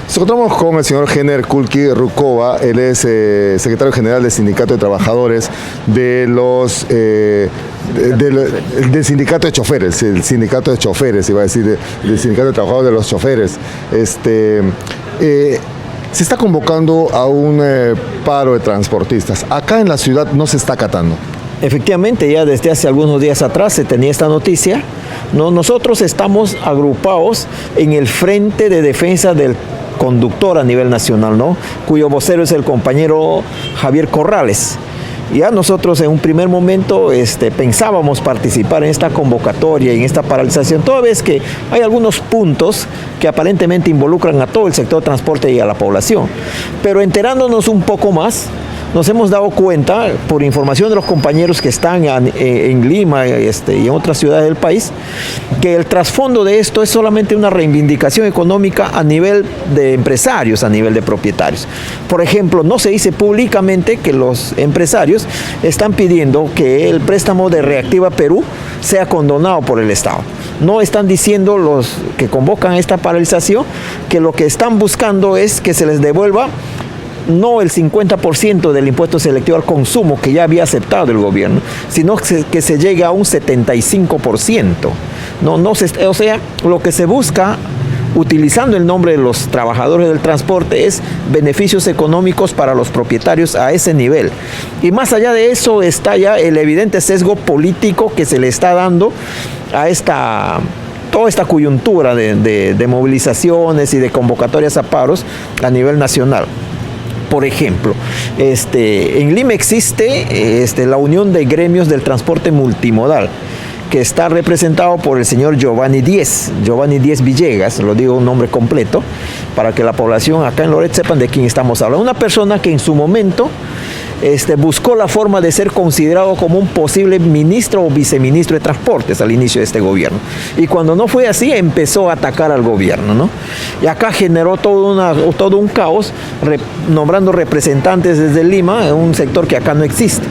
Nos encontramos con el señor Gener Kulki Rukova. Él es secretario general del Sindicato de Trabajadores del Sindicato de Choferes, el Sindicato de Choferes, iba a decir, del Sindicato de Trabajadores de los Choferes. Se está convocando a un paro de transportistas. Acá en la ciudad no se está acatando. Efectivamente, ya desde hace algunos días atrás se tenía esta noticia. Nosotros estamos agrupados en el Frente de Defensa del Conductor a nivel nacional, cuyo vocero es el compañero Javier Corrales. Ya nosotros en un primer momento pensábamos participar en esta convocatoria, en esta paralización, toda vez que hay algunos puntos que aparentemente involucran a todo el sector de transporte y a la población. Pero enterándonos un poco más, nos hemos dado cuenta, por información de los compañeros que están en Lima y en otras ciudades del país, que el trasfondo de esto es solamente una reivindicación económica a nivel de empresarios, a nivel de propietarios. Por ejemplo, no se dice públicamente que los empresarios están pidiendo que el préstamo de Reactiva Perú sea condonado por el Estado. No están diciendo los que convocan esta paralización que lo que están buscando es que se les devuelva no el 50% del impuesto selectivo al consumo que ya había aceptado el gobierno, sino que se llegue a un 75%. O sea, lo que se busca, utilizando el nombre de los trabajadores del transporte, es beneficios económicos para los propietarios a ese nivel. Y más allá de eso está ya el evidente sesgo político que se le está dando a toda esta coyuntura de movilizaciones y de convocatorias a paros a nivel nacional. Por ejemplo, en Lima existe la Unión de Gremios del Transporte Multimodal, que está representado por el señor Giovanni Díez Villegas, lo digo un nombre completo, para que la población acá en Loreto sepan de quién estamos hablando. Una persona que en su momento buscó la forma de ser considerado como un posible ministro o viceministro de Transportes al inicio de este gobierno. Y cuando no fue así, empezó a atacar al gobierno, Y acá generó todo un caos, nombrando representantes desde Lima, en un sector que acá no existe.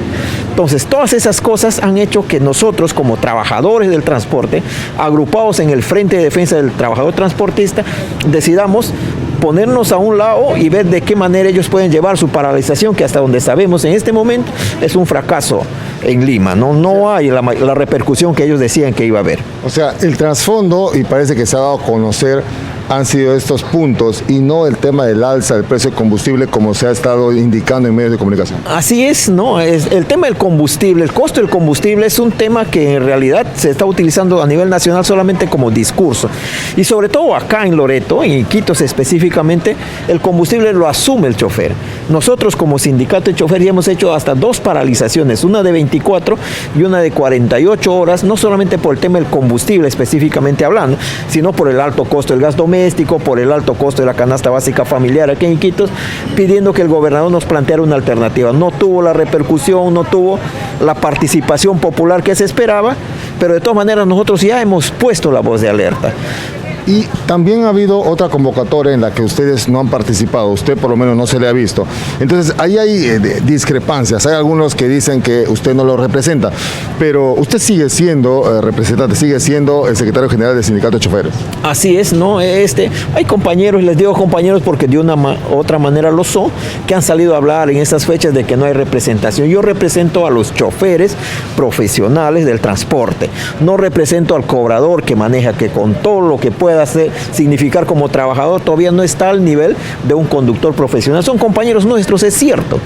Entonces, todas esas cosas han hecho que nosotros, como trabajadores del transporte, agrupados en el Frente de Defensa del Trabajador Transportista, decidamos ponernos a un lado y ver de qué manera ellos pueden llevar su paralización, que hasta donde sabemos en este momento es un fracaso en Lima. No hay la repercusión que ellos decían que iba a haber. O sea, el trasfondo, y parece que se ha dado a conocer, han sido estos puntos y no el tema del alza del precio del combustible como se ha estado indicando en medios de comunicación. Así es, es el tema del combustible, el costo del combustible es un tema que en realidad se está utilizando a nivel nacional solamente como discurso. Y sobre todo acá en Loreto, en Iquitos específicamente, el combustible lo asume el chofer. Nosotros como sindicato de chofer ya hemos hecho hasta 2 paralizaciones, una de 24 y una de 48 horas, no solamente por el tema del combustible específicamente hablando, sino por el alto costo del gas doméstico, por el alto costo de la canasta básica familiar aquí en Iquitos, pidiendo que el gobernador nos planteara una alternativa. No tuvo la repercusión, no tuvo la participación popular que se esperaba, pero de todas maneras nosotros ya hemos puesto la voz de alerta. Y también ha habido otra convocatoria en la que ustedes no han participado, usted por lo menos no se le ha visto. Entonces, ahí hay discrepancias, hay algunos que dicen que usted no lo representa, pero usted sigue siendo representante, sigue siendo el secretario general del Sindicato de Choferes. Así es, hay compañeros, les digo compañeros porque de una otra manera lo son, que han salido a hablar en estas fechas de que no hay representación. Yo represento a los choferes profesionales del transporte, no represento al cobrador que maneja, que con todo lo que pueda significar como trabajador todavía no está al nivel de un conductor profesional. Son compañeros nuestros, es cierto,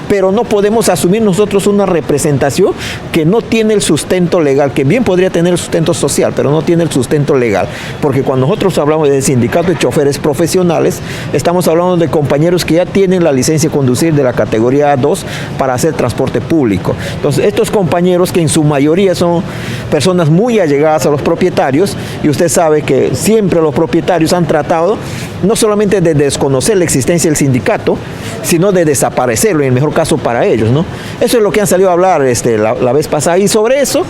pero no podemos asumir nosotros una representación que no tiene el sustento legal, que bien podría tener el sustento social, pero no tiene el sustento legal, porque cuando nosotros hablamos del sindicato de choferes profesionales, estamos hablando de compañeros que ya tienen la licencia de conducir de la categoría A2 para hacer transporte público. Entonces, estos compañeros, que en su mayoría son personas muy allegadas a los propietarios, y usted sabe que siempre los propietarios han tratado no solamente de desconocer la existencia del sindicato, sino de desaparecerlo, en el mejor caso para ellos, Eso es lo que han salido a hablar la vez pasada, y sobre eso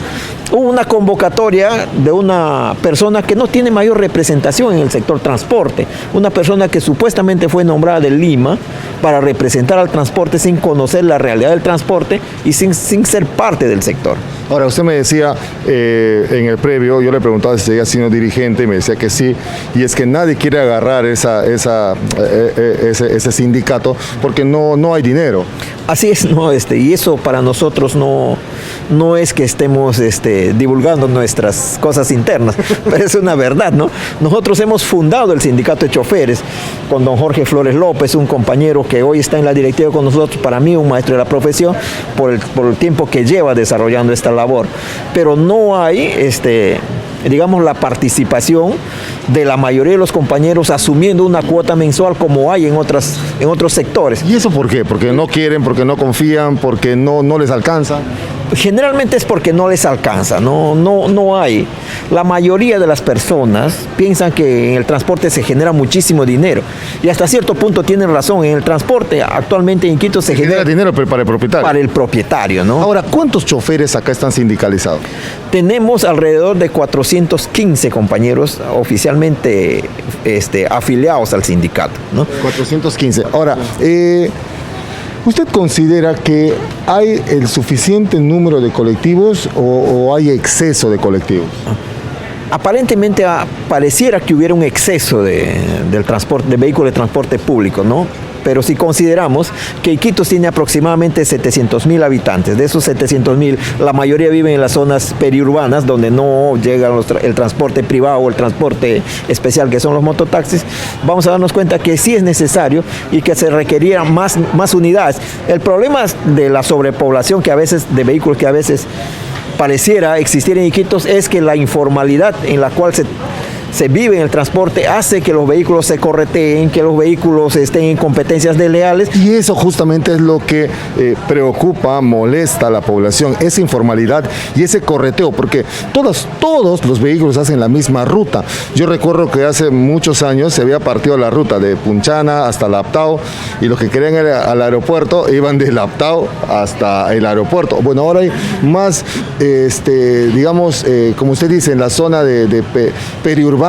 hubo una convocatoria de una persona que no tiene mayor representación en el sector transporte, una persona que supuestamente fue nombrada de Lima para representar al transporte sin conocer la realidad del transporte y sin ser parte del sector. Ahora, usted me decía en el previo, yo le preguntaba si seguía siendo dirigente y me decía que sí. así, y es que nadie quiere agarrar ese sindicato porque no hay dinero. Así es, ¿no? Y eso para nosotros no es que estemos divulgando nuestras cosas internas, pero es una verdad, ¿no? Nosotros hemos fundado el sindicato de choferes con don Jorge Flores López, un compañero que hoy está en la directiva con nosotros, para mí un maestro de la profesión, por el tiempo que lleva desarrollando esta labor. Pero no hay, digamos, la participación de la mayoría de los compañeros asumiendo una cuota mensual como hay en otros sectores. ¿Y eso por qué? ¿Porque no quieren, porque no confían, porque no les alcanza? Generalmente es porque no les alcanza, no hay. La mayoría de las personas piensan que en el transporte se genera muchísimo dinero y hasta cierto punto tienen razón. En el transporte actualmente en Quito se genera dinero, pero para el propietario. Para el propietario, ¿no? Ahora, ¿cuántos choferes acá están sindicalizados? Tenemos alrededor de 415 compañeros oficialmente afiliados al sindicato, ¿no? 415. Ahora, ¿usted considera que hay el suficiente número de colectivos o hay exceso de colectivos? Aparentemente pareciera que hubiera un exceso de vehículos de transporte público, ¿no? Pero si consideramos que Iquitos tiene aproximadamente 700.000 habitantes, de esos 700.000, la mayoría viven en las zonas periurbanas donde no llega el transporte privado o el transporte especial que son los mototaxis, vamos a darnos cuenta que sí es necesario y que se requerían más unidades. El problema de la sobrepoblación de vehículos que a veces pareciera existir en Iquitos es que la informalidad en la cual se vive en el transporte hace que los vehículos se correteen, que los vehículos estén en competencias desleales. Y eso justamente es lo que preocupa, molesta a la población, esa informalidad y ese correteo, porque todos los vehículos hacen la misma ruta. Yo recuerdo que hace muchos años se había partido la ruta de Punchana hasta Laptao y los que querían ir al aeropuerto iban de Laptao hasta el aeropuerto. Bueno, ahora hay más, digamos, como usted dice, en la zona de periurbana,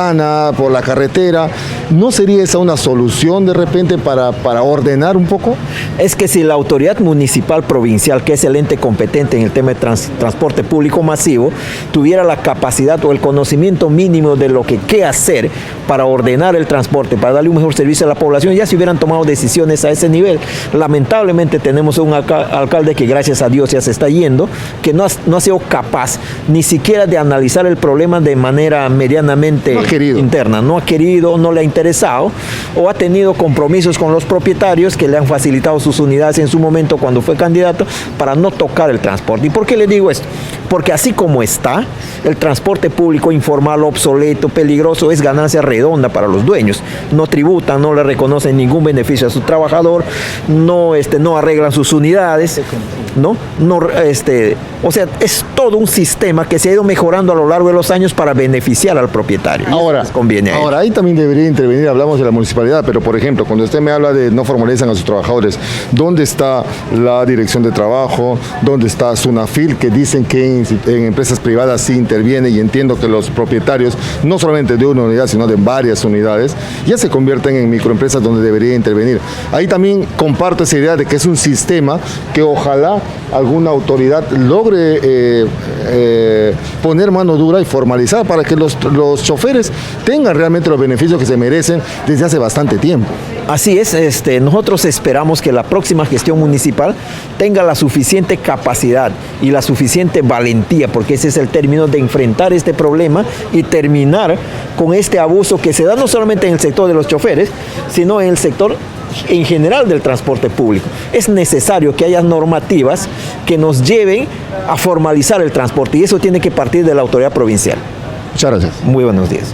por la carretera. ¿No sería esa una solución de repente para ordenar un poco? Es que si la autoridad municipal provincial, que es el ente competente en el tema de transporte público masivo, tuviera la capacidad o el conocimiento mínimo de lo que qué hacer para ordenar el transporte, para darle un mejor servicio a la población, ya se hubieran tomado decisiones a ese nivel. Lamentablemente tenemos un alcalde que gracias a Dios ya se está yendo, que no ha sido capaz ni siquiera de analizar el problema de manera medianamente interna, no ha querido, no le ha interesado, o ha tenido compromisos con los propietarios que le han facilitado sus unidades en su momento cuando fue candidato para no tocar el transporte. ¿Y por qué le digo esto? Porque así como está, el transporte público informal, obsoleto, peligroso, es ganancia redonda para los dueños. No tributan, no le reconocen ningún beneficio a su trabajador, no arreglan sus unidades, o sea, es todo un sistema que se ha ido mejorando a lo largo de los años para beneficiar al propietario. Ahora, ahí también debería intervenir, hablamos de la municipalidad, pero por ejemplo, cuando usted me habla de no formalizan a sus trabajadores, ¿dónde está la dirección de trabajo? ¿Dónde está SUNAFIL? Que dicen que en empresas privadas sí interviene, y entiendo que los propietarios, no solamente de una unidad, sino de varias unidades, ya se convierten en microempresas donde debería intervenir. Ahí también comparto esa idea de que es un sistema que ojalá alguna autoridad logre poner mano dura y formalizar para que los choferes tengan realmente los beneficios que se merecen desde hace bastante tiempo. Así es, nosotros esperamos que la próxima gestión municipal tenga la suficiente capacidad y la suficiente valentía, porque ese es el término, de enfrentar este problema y terminar con este abuso que se da no solamente en el sector de los choferes, sino en el sector en general del transporte público. Es necesario que haya normativas que nos lleven a formalizar el transporte, y eso tiene que partir de la autoridad provincial. Muchas gracias. Muy buenos días.